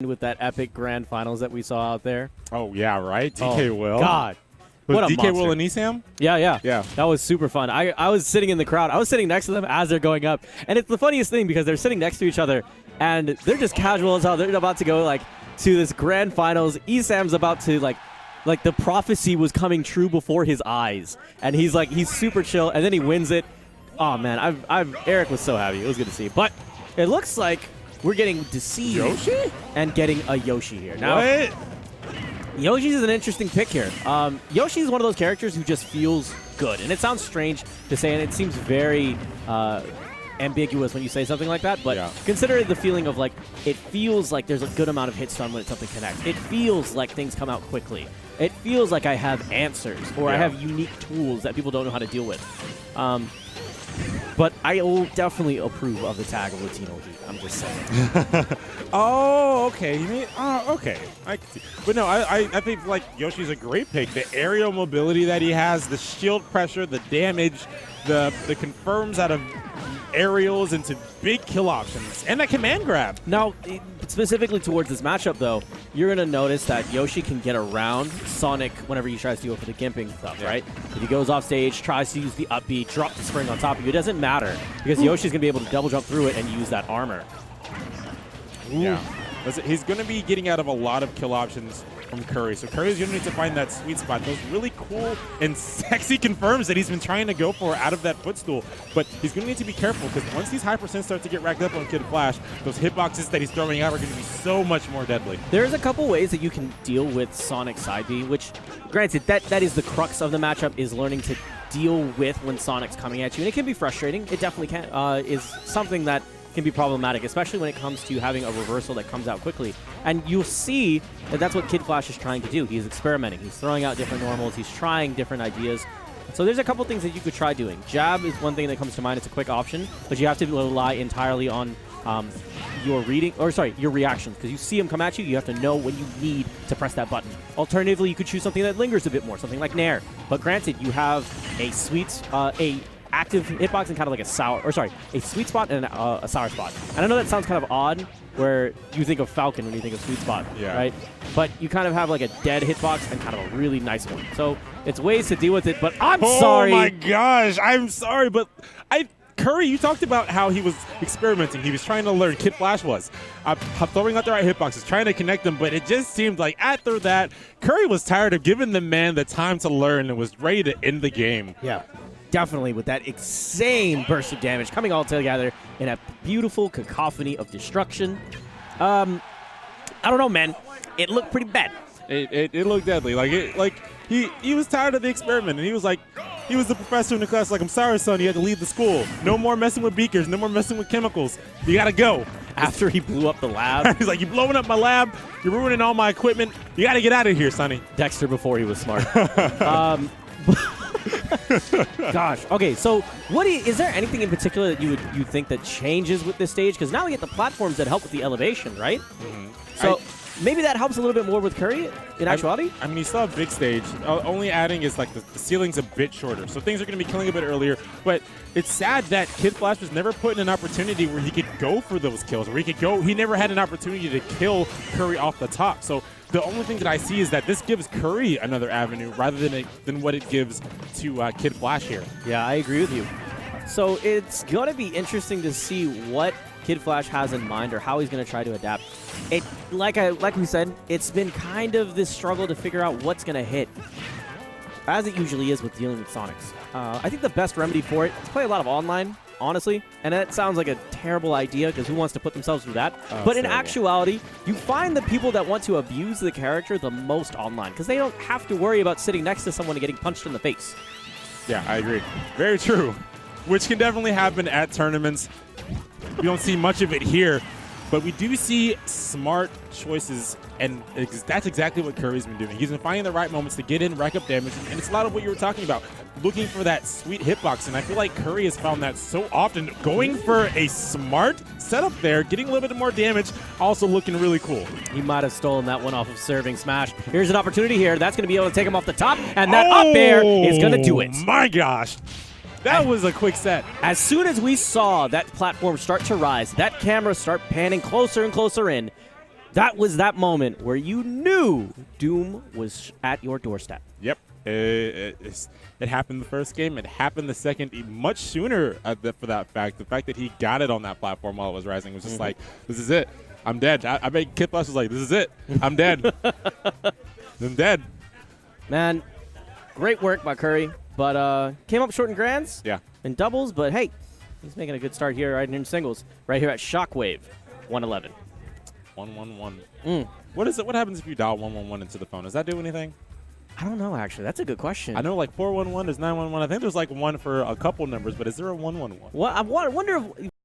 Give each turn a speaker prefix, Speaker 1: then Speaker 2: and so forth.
Speaker 1: with that epic grand finals that we saw out there.
Speaker 2: Oh, yeah, right? DK Will.
Speaker 1: God.
Speaker 2: Was
Speaker 1: What a
Speaker 2: DK
Speaker 1: monster.
Speaker 2: Will and Esam?
Speaker 1: Yeah. That was super fun. I was sitting in the crowd. I was sitting next to them as they're going up. And it's the funniest thing because they're sitting next to each other, and they're just casual as hell. They're about to go, like, to this grand finals. Esam's about to, like the prophecy was coming true before his eyes. And he's super chill, and then he wins it. Oh, man. Eric was so happy. It was good to see. But it looks like we're getting to see
Speaker 2: Yoshi?
Speaker 1: And getting a Yoshi here. Now,
Speaker 2: What?
Speaker 1: Yoshi's an interesting pick here. Yoshi is one of those characters who just feels good. And it sounds strange to say, and it seems very ambiguous when you say something like that, but consider the feeling of, like, it feels like there's a good amount of hit stun when something connects. It feels like things come out quickly. It feels like I have answers, or I have unique tools that people don't know how to deal with. But I will definitely approve of the tag of Latino Heat. I'm just saying.
Speaker 2: Oh, okay. You mean, okay. I can see. But no, I think, like, Yoshi's a great pick. The aerial mobility that he has, the shield pressure, the damage, the confirms out of aerials into big kill options, and that command grab.
Speaker 1: Now, specifically towards this matchup, though, you're going to notice that Yoshi can get around Sonic whenever he tries to go for the gimping stuff, right? If he goes off stage, tries to use the up B, drop the spring on top of you, it doesn't matter because Yoshi's going to be able to double jump through it and use that armor.
Speaker 2: Yeah. He's going to be getting out of a lot of kill options from Kurry. So Curry's going to need to find that sweet spot. Those really cool and sexy confirms that he's been trying to go for out of that footstool. But he's going to need to be careful because once these high percents start to get racked up on KidFlash, those hitboxes that he's throwing out are going to be so much more deadly.
Speaker 1: There's a couple ways that you can deal with Sonic side B, which, granted, that is the crux of the matchup, is learning to deal with when Sonic's coming at you. And it can be frustrating. It definitely can. Is something that can be problematic, especially when it comes to having a reversal that comes out quickly. And you'll see that that's what KidFlash is trying to do. He's experimenting. He's throwing out different normals. He's trying different ideas. So there's a couple things that you could try doing. Jab is one thing that comes to mind. It's a quick option, but you have to rely entirely on your reactions, because you see him come at you. You have to know when you need to press that button. Alternatively, you could choose something that lingers a bit more, something like Nair. But granted, you have a active hitbox and kind of like a sweet spot and a sour spot. And I know that sounds kind of odd, where you think of Falcon when you think of sweet spot, right? But you kind of have like a dead hitbox and kind of a really nice one. So it's ways to deal with it, but I'm sorry.
Speaker 2: Oh my gosh, I'm sorry, but Kurry, you talked about how he was experimenting. He was trying to learn. KidFlash was. Throwing out the right hitboxes, trying to connect them, but it just seemed like after that, Kurry was tired of giving the man the time to learn and was ready to end the game.
Speaker 1: Yeah. Definitely, with that insane burst of damage coming all together in a beautiful cacophony of destruction. I don't know, man. It looked pretty bad.
Speaker 2: It looked deadly. He was tired of the experiment, and he was the professor in the class. Like, I'm sorry, son, you had to leave the school. No more messing with beakers. No more messing with chemicals. You gotta go.
Speaker 1: After he blew up the lab,
Speaker 2: he's like, you're blowing up my lab. You're ruining all my equipment. You gotta get out of here, sonny.
Speaker 1: Dexter before he was smart. Gosh. Okay, so is there anything in particular that you think that changes with this stage? Because now we get the platforms that help with the elevation, right? Mm-hmm. So maybe that helps a little bit more with Kurry in actuality?
Speaker 2: I mean, you still have big stage. Only adding is like the ceiling's a bit shorter. So things are going to be killing a bit earlier. But it's sad that KidFlash was never put in an opportunity where he could go for those kills, where he never had an opportunity to kill Kurry off the top. So the only thing that I see is that this gives Kurry another avenue rather than what it gives to KidFlash here.
Speaker 1: Yeah, I agree with you. So it's going to be interesting to see what KidFlash has in mind or how he's going to try to adapt. Like we said, it's been kind of this struggle to figure out what's going to hit, as it usually is with dealing with Sonics. I think the best remedy for it is to play a lot of online, honestly, and that sounds like a terrible idea because who wants to put themselves through that? But in actuality, you find the people that want to abuse the character the most online because they don't have to worry about sitting next to someone and getting punched in the face.
Speaker 2: Yeah, I agree. Very true. Which can definitely happen at tournaments. We don't see much of it here, but we do see smart choices, and that's exactly what Kurry's been doing. He's been finding the right moments to get in, rack up damage, and it's a lot of what you were talking about, looking for that sweet hitbox, and I feel like Kurry has found that so often, going for a smart setup there, getting a little bit more damage, also looking really cool.
Speaker 1: He might have stolen that one off of Serving Smash. Here's an opportunity here. That's going to be able to take him off the top, and that up air is going to do it.
Speaker 2: My gosh. That was a quick set.
Speaker 1: As soon as we saw that platform start to rise, that camera start panning closer and closer in, That was that moment where you knew Doom was at your doorstep.
Speaker 2: Yep. It happened the first game. It happened the second, much sooner for that fact. The fact that he got it on that platform while it was rising was just like, this is it. I'm dead. I bet KidFlash was like, this is it. I'm dead. I'm dead.
Speaker 1: Man, great work by Kurry, but came up short in grands.
Speaker 2: Yeah.
Speaker 1: In doubles, but hey, he's making a good start here right in singles. Right here at Shockwave, 111.
Speaker 2: 111. What is it? What happens if you dial 111 into the phone? Does that do anything?
Speaker 1: I don't know, actually. That's a good question.
Speaker 2: I know like 411 is 911. I think there's like one for a couple numbers, but is there a 111?
Speaker 1: Well, I wonder if